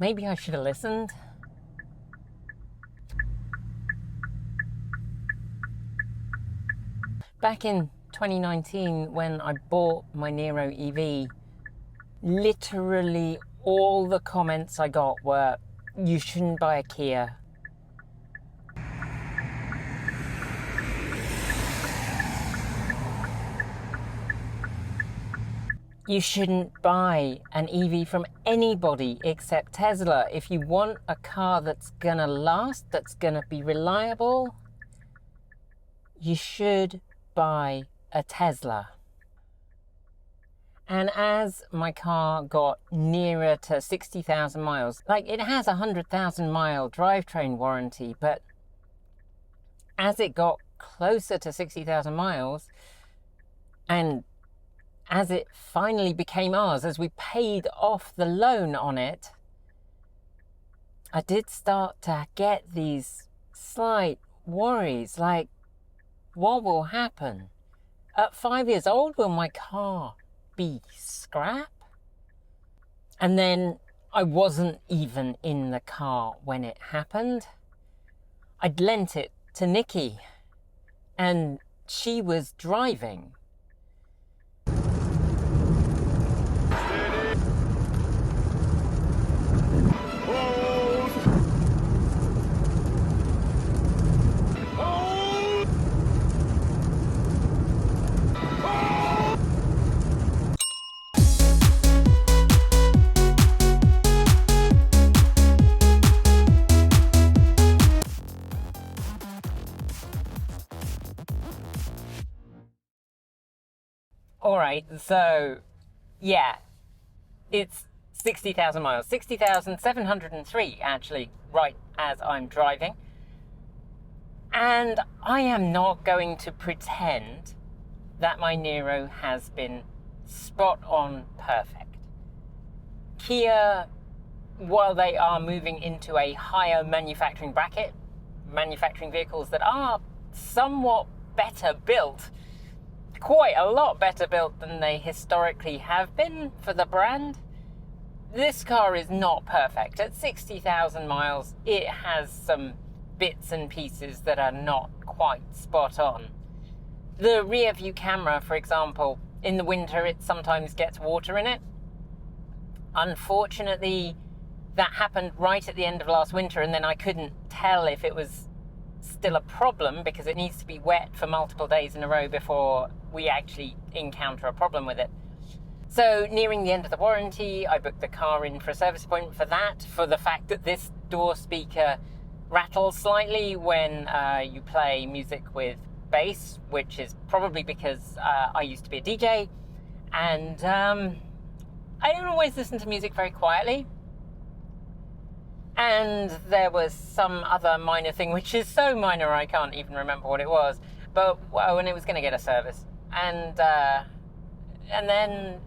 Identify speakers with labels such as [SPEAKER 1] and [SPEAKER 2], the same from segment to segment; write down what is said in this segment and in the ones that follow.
[SPEAKER 1] Maybe I should have listened. Back in 2019, when I bought my Niro EV, literally all the comments I got were, you shouldn't buy a Kia. You shouldn't buy an EV from anybody except Tesla. If you want a car that's gonna last, that's gonna be reliable, you should buy a Tesla. And as my car got nearer to 60,000 miles, like it has a 100,000 mile drivetrain warranty, but as it got closer to 60,000 miles, and as it finally became ours, as we paid off the loan on it, I did start to get these slight worries, like, what will happen? At 5 years old, will my car be scrap? And then I wasn't even in the car when it happened. I'd lent it to Nikki, and she was driving. All right, so yeah, it's 60,000 miles, 60,703 actually, right as I'm driving. And I am not going to pretend that my Niro has been spot on perfect. Kia, while they are moving into a higher manufacturing bracket, manufacturing vehicles that are somewhat better built, quite a lot better built than they historically have been for the brand, this car is not perfect. At 60,000 miles, it has some bits and pieces that are not quite spot on. The rear view camera, for example, in the winter it sometimes gets water in it. Unfortunately, that happened right at the end of last winter, and then I couldn't tell if it was still a problem because it needs to be wet for multiple days in a row before we actually encounter a problem with it. So nearing the end of the warranty, I booked the car in for a service appointment for that, for the fact that this door speaker rattles slightly when you play music with bass, which is probably because I used to be a DJ, and I don't always listen to music very quietly. And there was some other minor thing, which is so minor I can't even remember what it was, but when it was going to get a service. And then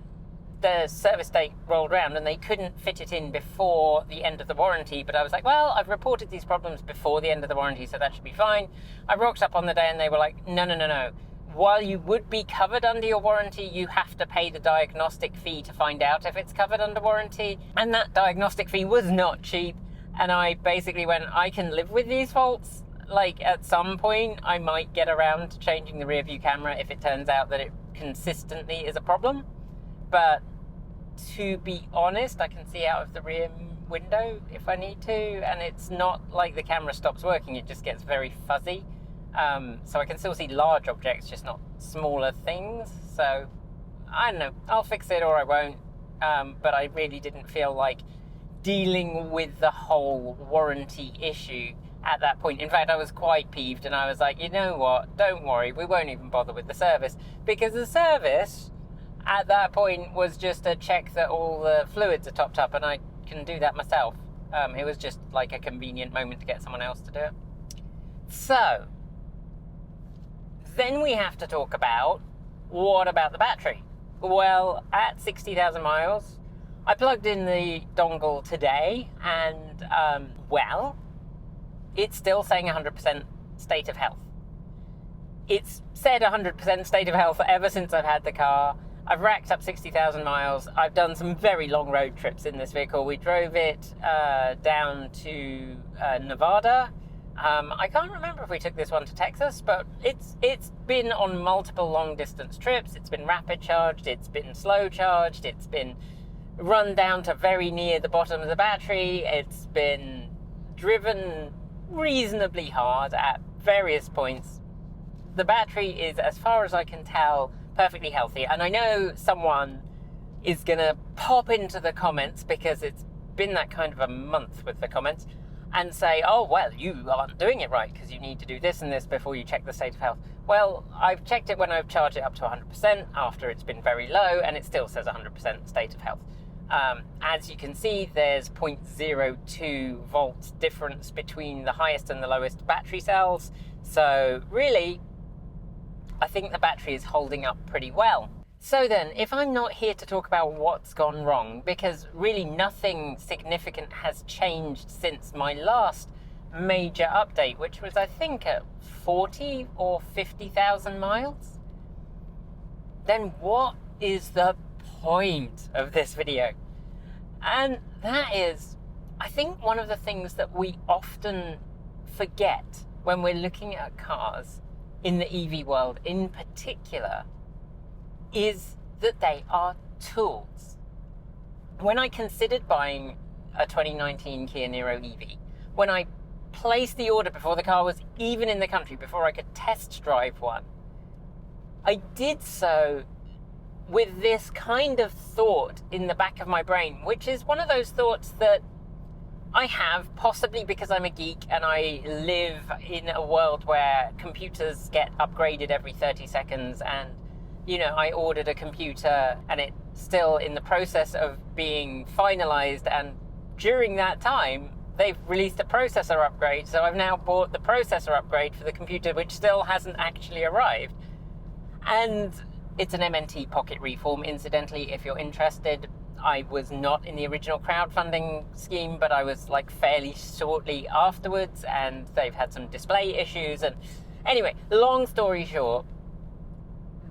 [SPEAKER 1] the service date rolled around and they couldn't fit it in before the end of the warranty, but I was like, well, I've reported these problems before the end of the warranty, so that should be fine. I rocked up on the day and they were like, no. While you would be covered under your warranty, you have to pay the diagnostic fee to find out if it's covered under warranty. And that diagnostic fee was not cheap. And I basically went, I can live with these faults. Like, at some point, I might get around to changing the rear view camera if it turns out that it consistently is a problem. But to be honest, I can see out of the rear window if I need to. And it's not like the camera stops working, it just gets very fuzzy. So I can still see large objects, just not smaller things. So, I don't know, I'll fix it or I won't. But I really didn't feel like dealing with the whole warranty issue at that point. In fact, I was quite peeved and I was like, you know what, don't worry, we won't even bother with the service, because the service at that point was just a check that all the fluids are topped up, and I can do that myself. It was just like a convenient moment to get someone else to do it. So then we have to talk about, what about the battery? Well, at 60,000 miles, I plugged in the dongle today and, well, it's still saying 100% state of health. It's said 100% state of health ever since I've had the car. I've racked up 60,000 miles. I've done some very long road trips in this vehicle. We drove it down to Nevada. I can't remember if we took this one to Texas, but it's been on multiple long distance trips. It's been rapid charged, it's been slow charged, it's been run down to very near the bottom of the battery, it's been driven reasonably hard at various points. The battery is, as far as I can tell, perfectly healthy. And I know someone is going to pop into the comments, because it's been that kind of a month with the comments, and say, oh, well, you aren't doing it right because you need to do this and this before you check the state of health. Well, I've checked it when I've charged it up to 100% after it's been very low, and it still says 100% state of health. As you can see, there's 0.02 volts difference between the highest and the lowest battery cells. So really, I think the battery is holding up pretty well. So then, if I'm not here to talk about what's gone wrong, because really nothing significant has changed since my last major update, which was, I think, at 40 or 50,000 miles, then what is the point of this video? And that is, I think one of the things that we often forget when we're looking at cars in the EV world in particular is that they are tools. When I considered buying a 2019 Kia Niro EV, when I placed the order before the car was even in the country, before I could test drive one, I did so with this kind of thought in the back of my brain, which is one of those thoughts that I have, possibly because I'm a geek and I live in a world where computers get upgraded every 30 seconds, and you know, I ordered a computer and it's still in the process of being finalized, and during that time they've released a processor upgrade, so I've now bought the processor upgrade for the computer, which still hasn't actually arrived. And it's an MNT pocket reform, incidentally, if you're interested. I was not in the original crowdfunding scheme, but I was like fairly shortly afterwards, and they've had some display issues. And anyway, long story short,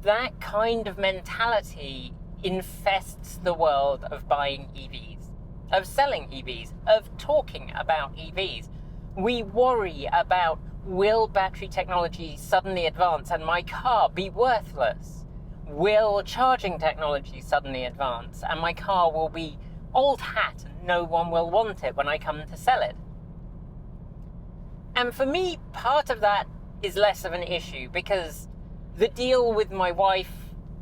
[SPEAKER 1] that kind of mentality infests the world of buying EVs, of selling EVs, of talking about EVs. We worry about, will battery technology suddenly advance and my car be worthless? Will charging technology suddenly advance and my car will be old hat and no one will want it when I come to sell it? And for me, part of that is less of an issue, because the deal with my wife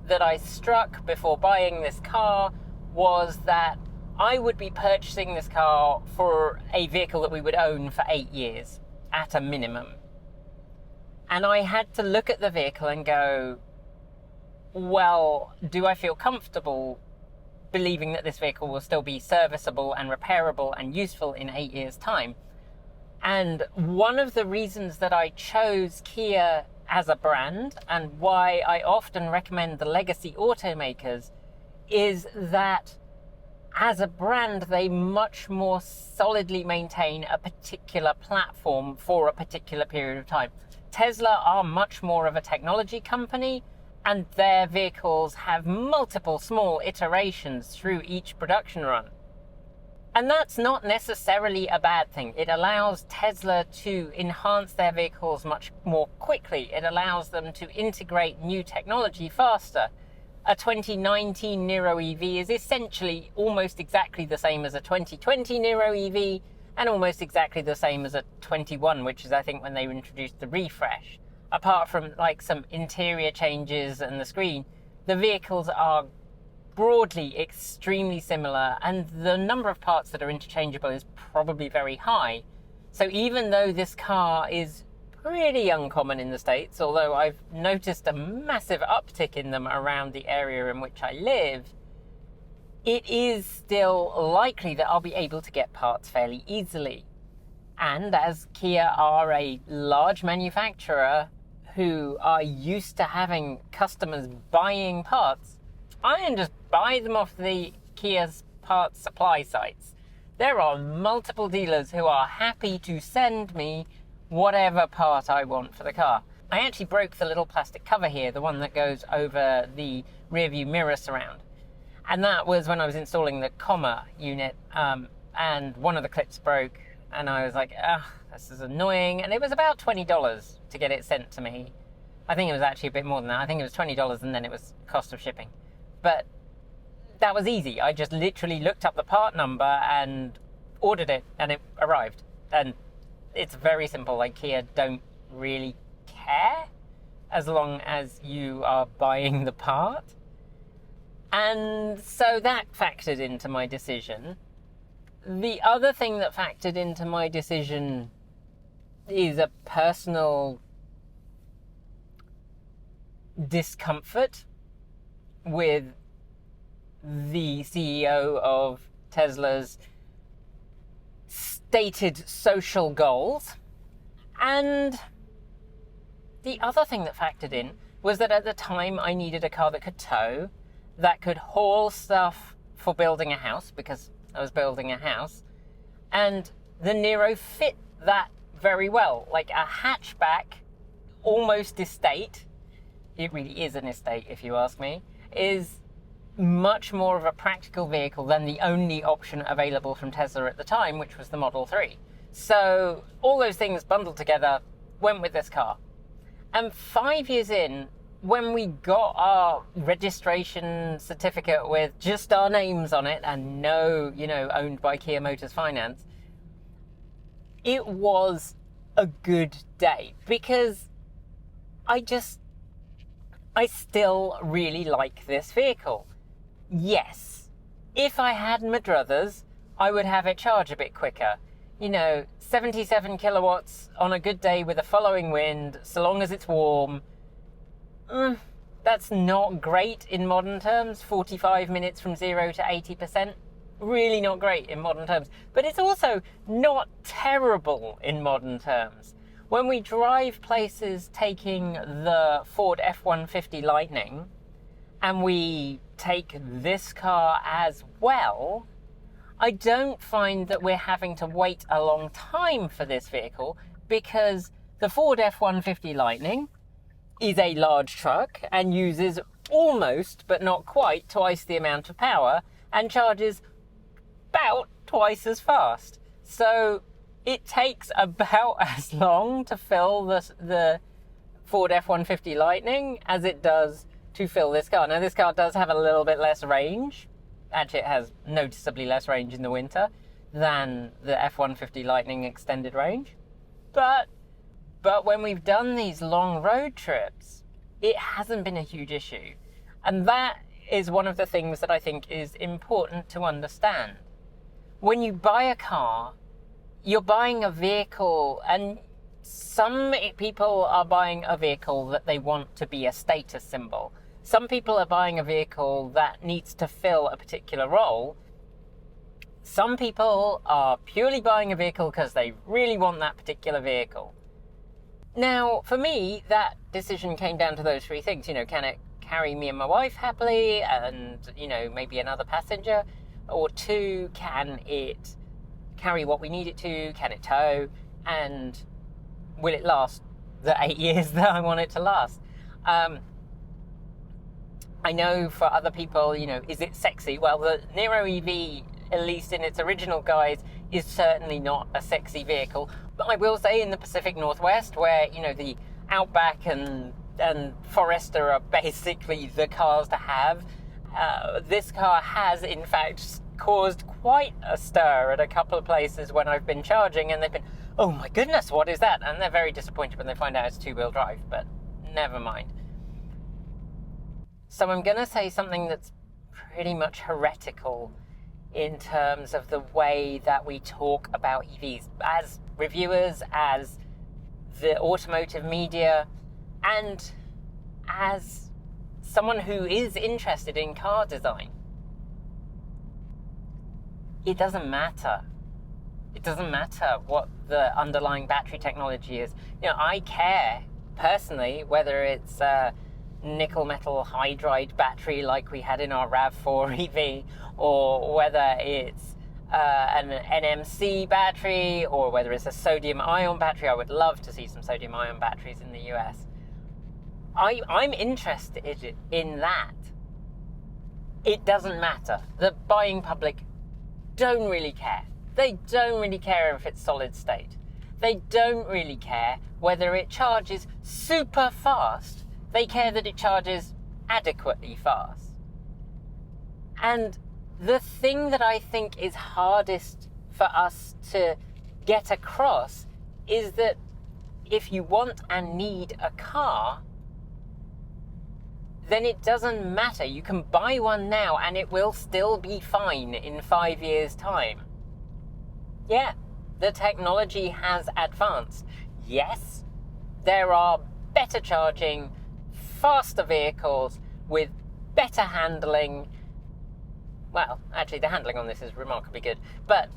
[SPEAKER 1] that I struck before buying this car was that I would be purchasing this car for a vehicle that we would own for 8 years at a minimum. And I had to look at the vehicle and go, well, do I feel comfortable believing that this vehicle will still be serviceable and repairable and useful in 8 years' time? And one of the reasons that I chose Kia as a brand, and why I often recommend the legacy automakers, is that as a brand they much more solidly maintain a particular platform for a particular period of time. Tesla are much more of a technology company, and their vehicles have multiple small iterations through each production run. And that's not necessarily a bad thing. It allows Tesla to enhance their vehicles much more quickly. It allows them to integrate new technology faster. A 2019 Niro EV is essentially almost exactly the same as a 2020 Niro EV, and almost exactly the same as a 21, which is I think when they introduced the refresh. Apart from like some interior changes and the screen, the vehicles are broadly extremely similar, and the number of parts that are interchangeable is probably very high. So even though this car is pretty uncommon in the States, although I've noticed a massive uptick in them around the area in which I live, it is still likely that I'll be able to get parts fairly easily. And as Kia are a large manufacturer who are used to having customers buying parts, I can just buy them off the Kia's parts supply sites. There are multiple dealers who are happy to send me whatever part I want for the car. I actually broke the little plastic cover here, the one that goes over the rear view mirror surround. And that was when I was installing the comma unit, and one of the clips broke, and I was like, this is annoying. And it was about $20 to get it sent to me. I think it was actually a bit more than that. I think it was $20, and then it was cost of shipping. But that was easy. I just literally looked up the part number and ordered it, and it arrived. And it's very simple. Like, Kia don't really care as long as you are buying the part. And so that factored into my decision. The other thing that factored into my decision is a personal discomfort with the CEO of Tesla's stated social goals. And the other thing that factored in was that at the time I needed a car that could tow, that could haul stuff for building a house, because I was building a house, and the Niro fit that very well. Like a hatchback, almost estate, it really is an estate if you ask me, is much more of a practical vehicle than the only option available from Tesla at the time, which was the Model 3. So all those things bundled together went with this car. And 5 years in, when we got our registration certificate with just our names on it and no, owned by Kia Motors Finance, it was a good day, because I still really like this vehicle. Yes, if I had my druthers, I would have it charge a bit quicker. 77 kilowatts on a good day with a following wind, so long as it's warm. That's not great in modern terms. 45 minutes from 0 to 80%. Really not great in modern terms. But it's also not terrible in modern terms. When we drive places taking the Ford F-150 Lightning, and we take this car as well, I don't find that we're having to wait a long time for this vehicle, because the Ford F-150 Lightning is a large truck and uses almost, but not quite, twice the amount of power and charges about twice as fast. So it takes about as long to fill the Ford F-150 Lightning as it does to fill this car. Now, this car does have a little bit less range. Actually, it has noticeably less range in the winter than the F-150 Lightning extended range. But when we've done these long road trips, it hasn't been a huge issue. And that is one of the things that I think is important to understand. When you buy a car, you're buying a vehicle, and some people are buying a vehicle that they want to be a status symbol. Some people are buying a vehicle that needs to fill a particular role. Some people are purely buying a vehicle because they really want that particular vehicle. Now, for me, that decision came down to those three things. Can it carry me and my wife happily and, maybe another passenger? Or two, can it carry what we need it to? Can it tow? And will it last the 8 years that I want it to last? I know for other people, is it sexy? Well, the Niro EV, at least in its original guise, is certainly not a sexy vehicle. But I will say in the Pacific Northwest, where, the Outback and Forester are basically the cars to have, this car has, in fact, caused quite a stir at a couple of places when I've been charging, and they've been, oh my goodness, what is that? And they're very disappointed when they find out it's two-wheel drive, but never mind. So I'm going to say something that's pretty much heretical in terms of the way that we talk about EVs as reviewers, as the automotive media, and as someone who is interested in car design. It doesn't matter. It doesn't matter what the underlying battery technology is. I care personally whether it's nickel metal hydride battery like we had in our RAV4 EV, or whether it's an NMC battery, or whether it's a sodium ion battery. I would love to see some sodium ion batteries in the US. I'm interested in that. It doesn't matter. The buying public don't really care. They don't really care if it's solid state. They don't really care whether it charges super fast. They care that it charges adequately fast. And the thing that I think is hardest for us to get across is that if you want and need a car, then it doesn't matter. You can buy one now and it will still be fine in 5 years' time. Yeah, the technology has advanced. Yes, there are better charging, faster vehicles with better handling. Well, actually the handling on this is remarkably good, but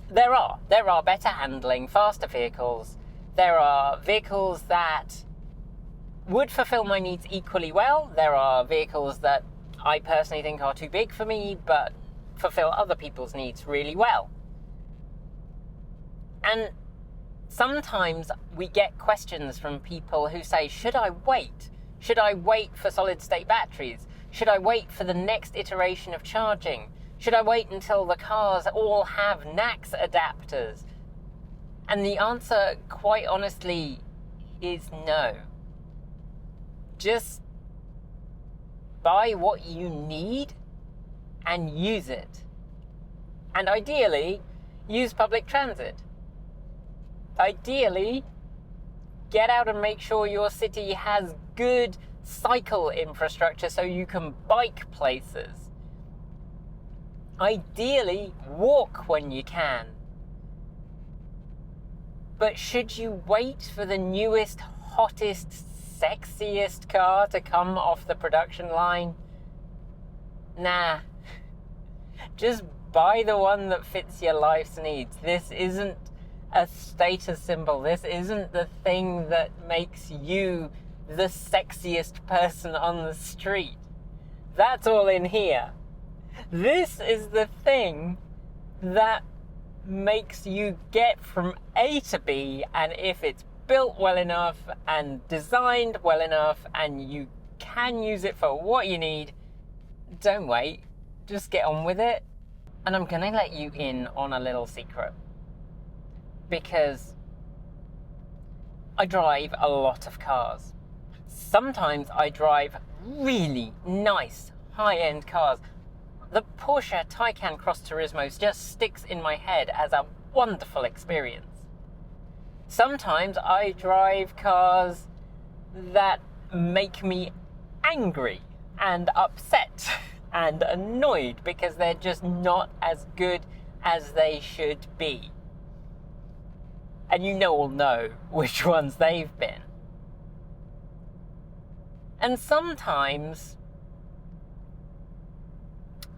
[SPEAKER 1] there are better handling, faster vehicles. There are vehicles that would fulfill my needs equally well. There are vehicles that I personally think are too big for me, but fulfill other people's needs really well. And sometimes we get questions from people who say, should I wait? Should I wait for solid state batteries? Should I wait for the next iteration of charging? Should I wait until the cars all have NACS adapters? And the answer, quite honestly, is no. Just buy what you need and use it. And ideally, use public transit. Ideally, get out and make sure your city has good cycle infrastructure so you can bike places. Ideally, walk when you can. But should you wait for the newest, hottest, sexiest car to come off the production line? Nah. Just buy the one that fits your life's needs. This isn't a status symbol. This isn't the thing that makes you the sexiest person on the street. That's all in here. This is the thing that makes you get from A to B, and if it's built well enough and designed well enough and you can use it for what you need, don't wait, just get on with it. And I'm gonna let you in on a little secret, because I drive a lot of cars. Sometimes I drive really nice high-end cars. The Porsche Taycan Cross Turismo just sticks in my head as a wonderful experience. Sometimes I drive cars that make me angry and upset and annoyed because they're just not as good as they should be. And you all know which ones they've been. And sometimes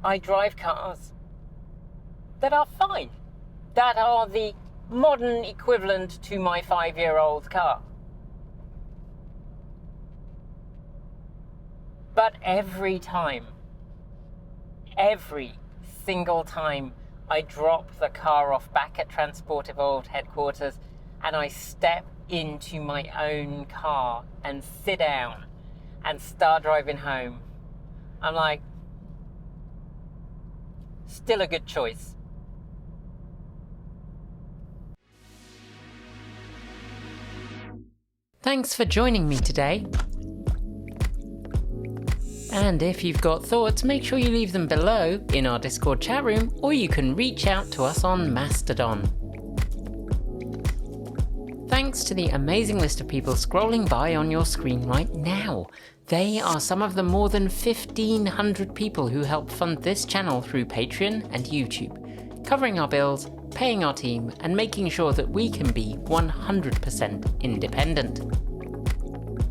[SPEAKER 1] I drive cars that are fine, that are the modern equivalent to my 5-year-old car. But every single time I drop the car off back at Transport Evolved headquarters and I step into my own car and sit down and start driving home, I'm like, still a good choice. Thanks for joining me today. And if you've got thoughts, make sure you leave them below in our Discord chat room, or you can reach out to us on Mastodon. Thanks to the amazing list of people scrolling by on your screen right now. They are some of the more than 1,500 people who help fund this channel through Patreon and YouTube, covering our bills, paying our team, and making sure that we can be 100% independent.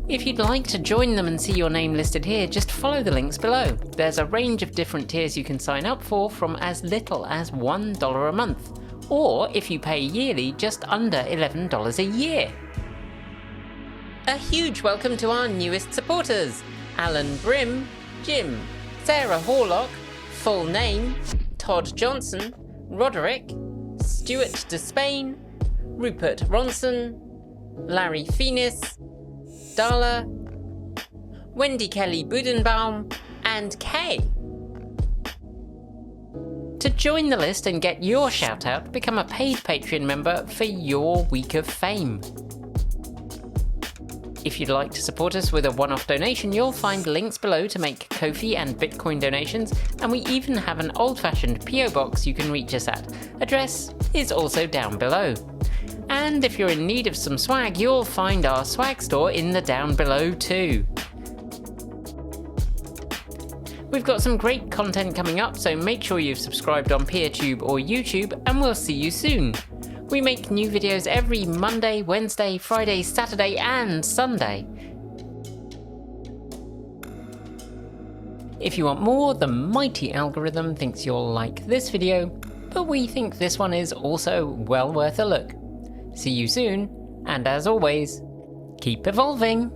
[SPEAKER 1] If you'd like to join them and see your name listed here, just follow the links below. There's a range of different tiers you can sign up for, from as little as $1 a month, or if you pay yearly, just under $11 a year. A huge welcome to our newest supporters: Alan Brim, Jim, Sarah Horlock, full name, Todd Johnson, Roderick, Stuart Despain, Rupert Ronson, Larry Phoenix, Darla, Wendy Kelly Budenbaum, and Kay. To join the list and get your shout out, become a paid Patreon member for your week of fame. If you'd like to support us with a one-off donation, you'll find links below to make Ko-fi and Bitcoin donations, and we even have an old-fashioned PO box you can reach us at. Address is also down below. And if you're in need of some swag, you'll find our swag store in the down below too. We've got some great content coming up, so make sure you've subscribed on PeerTube or YouTube, and we'll see you soon. We make new videos every Monday, Wednesday, Friday, Saturday, and Sunday. If you want more, the mighty algorithm thinks you'll like this video, but we think this one is also well worth a look. See you soon, and as always, keep evolving!